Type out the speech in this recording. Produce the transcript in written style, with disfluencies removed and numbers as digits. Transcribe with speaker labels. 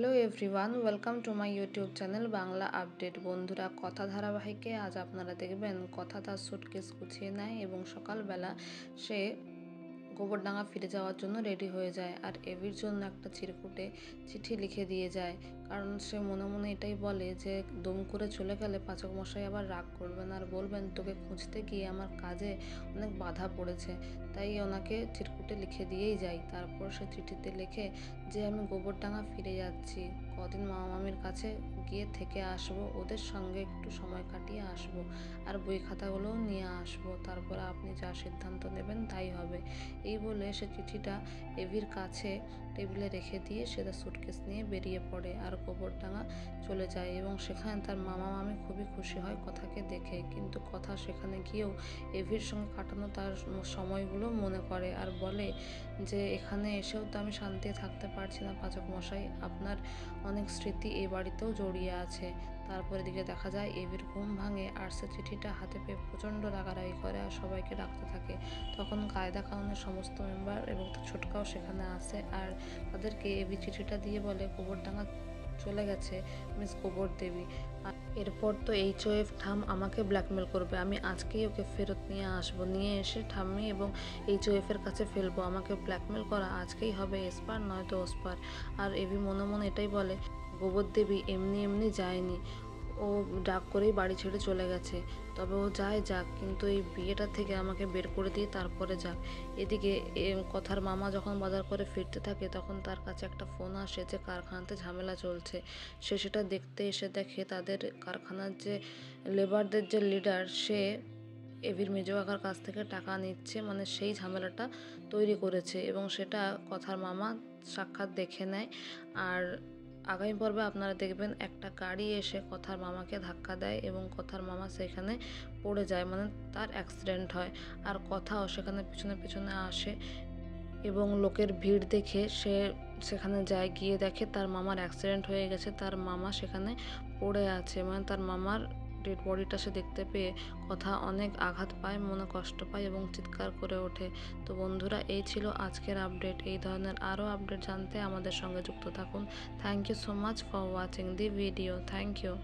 Speaker 1: Hello everyone, welcome to my YouTube channel Bangla update. বন্ধুরা, কথা ধারাবাহিকে আজ আপনারা দেখবেন কথা তার সুটকেস গুছিয়ে নেয় এবং সকালবেলা সে গোবরডাঙ্গা ফিরে যাওয়ার জন্য রেডি হয়ে যায়। আর এভির জন্য একটা চিরকুটে চিঠি লিখে দিয়ে যায়, কারণ সে মনে মনে এটাই বলে যে দম করে চলে গেলে পাচক মশাই আবার রাগ করবেন আর বলবেন তোকে খুঁজতে গিয়ে আমার কাজে অনেক বাধা পড়েছে। তাই ওনাকে চিরকুটে লিখে দিয়েই যায়। তারপর সে চিঠিতে লেখে যে আমি গোবরডাঙ্গা ফিরে যাচ্ছি, কদিন মামা মামির কাছে গিয়ে থেকে আসবো, ওদের সঙ্গে একটু সময় কাটিয়ে আসবো, আর বই খাতাগুলোও নিয়ে আসবো। তারপরে আপনি যা সিদ্ধান্ত নেবেন তাই হবে। এই বলে সে চিঠিটা এভির কাছে টেবিলে রেখে দিয়ে সে তার সুটকেস নিয়ে বেরিয়ে পড়ে আর গোবরডাঙ্গা চলে যায়। এবং সেখানে তার মামা মামি খুবই খুশি হয় কথাকে দেখে, কিন্তু কথা সেখানে গিয়েও এভির সঙ্গে কাটানো তার সময়গুলো মনে করে আর বলে যে এখানে এসেও তো আমি শান্তিতে থাকতে পারছি না পাচক মশাই, আপনার অনেক স্মৃতি এই বাড়িতেও জড়িয়ে আছে। তারপরে দিকে দেখা যায় এভির ঘুম ভাঙে আর সে চিঠিটা হাতে পেয়ে প্রচণ্ড রাগারাগি করে আর সবাইকে ডাকতে থাকে। তখন কায়দা কানুনের সমস্ত মেম্বার এবং তার ছোটকাও সেখানে আসে আর তাদেরকে এভি চিঠিটা দিয়ে বলে গোবরডাঙ্গা চলে গেছে মিস গোবর দেবী। আর এরপর তো HOF ঠাম আমাকে ব্ল্যাকমেল করবে, আমি আজকেই ওকে ফেরত নিয়ে আসবো, নিয়ে এসে ঠাম্মি এবং HOF এর কাছে ফেলবো। আমাকে ব্ল্যাকমেল করা আজকেই হবে, এসপার নয়তো ওসপার। আর এভি মনে মনে এটাই বলে গোবর দেবী এমনি এমনি যায়নি, ও ডাক করেই বাড়ি ছেড়ে চলে গেছে। তবে ও যাক, কিন্তু এই বিয়েটা থেকে আমাকে বের করে দিয়ে তারপরে যাক। এদিকে কথার মামা যখন বাজার করে ফিরতে থাকে তখন তার কাছে একটা ফোন আসে যে কারখানাতে ঝামেলা চলছে। সে সেটা দেখতে এসে দেখে তাদের কারখানার যে লেবারদের যে লিডার সে এভির মেজো কাকার কাছ থেকে টাকা নিচ্ছে, মানে সেই ঝামেলাটা তৈরি করেছে এবং সেটা কথার মামা সাক্ষাৎ দেখে নেয়। আর আগামী পর্বে আপনারা দেখবেন একটা গাড়ি এসে কথার মামাকে ধাক্কা দেয় এবং কথার মামা সেখানে পড়ে যায়, মানে তার অ্যাক্সিডেন্ট হয়। আর কথাও সেখানে পিছনে পিছনে আসে এবং লোকের ভিড় দেখে সে সেখানে যায়, গিয়ে দেখে তার মামার অ্যাক্সিডেন্ট হয়ে গেছে, তার মামা সেখানে পড়ে আছে, মানে তার মামার ডেড বডিটা সে দেখতে পেয়ে কথা অনেক আঘাত পায়, মনে কষ্ট পায় এবং চিৎকার করে ওঠে। তো বন্ধুরা, এই ছিল আজকের আপডেট। এই ধরনের আরও আপডেট জানতে আমাদের সঙ্গে যুক্ত থাকুন। Thank you so much for watching the video. Thank you.